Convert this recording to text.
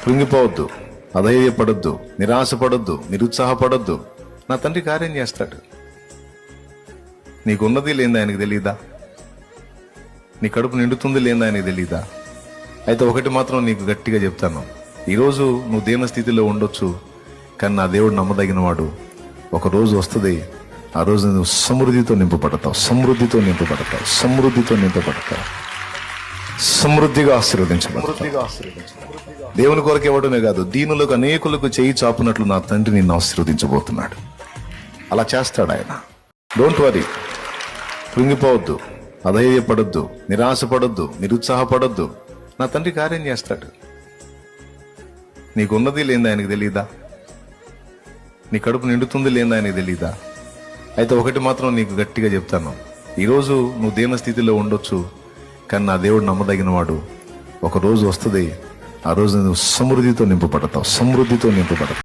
కృంగిపోవద్దు, అధైర్యపడొద్దు, నిరాశపడొద్దు, నిరుత్సాహపడొద్దు. నా తండ్రి కార్యం చేస్తాడు. నీకున్నది లేని ఆయనకు తెలీదా? నీ కడుపు నిండుతుంది లేని ఆయనకు తెలీదా? అయితే ఒకటి మాత్రం నీకు గట్టిగా చెప్తాను, ఈరోజు నువ్వు దీన స్థితిలో ఉండొచ్చు, కానీ నా దేవుడు నమ్మదగిన వాడు. ఒక రోజు వస్తుంది, ఆ రోజు నువ్వు సమృద్ధితో నింపబడతావు, సమృద్ధితో నింపబడతావు, సమృద్ధితో నింపబడతావు, సమృద్ధిగా ఆశీర్వదించబడతావు. దేవుని కొరకు ఇవ్వడమే కాదు, దీనులకు అనేకులకు చేయి చాపునట్లు నా తండ్రి నిన్ను ఆశీర్వదించబోతున్నాడు. అలా చేస్తాడు ఆయన. డోంట్ వరీ, కృంగిపోవద్దు, అధైర్యపడొద్దు, నిరాశపడొద్దు, నిరుత్సాహపడొద్దు. నా తండ్రి కార్యం చేస్తాడు. నీకున్నది లేని ఆయనకు తెలీదా? నీ కడుపు నిండుతుంది లేని ఆయనకు తెలీదా? అయితే ఒకటి మాత్రం నీకు గట్టిగా చెప్తాను, ఈరోజు నువ్వు దీన స్థితిలో ఉండొచ్చు, కానీ నా దేవుడు నమ్మదగిన వాడు. ఒక రోజు వస్తుంది, ఆ రోజు నువ్వు సమృద్ధితో నింపబడతావు, సమృద్ధితో నింపబడతావు.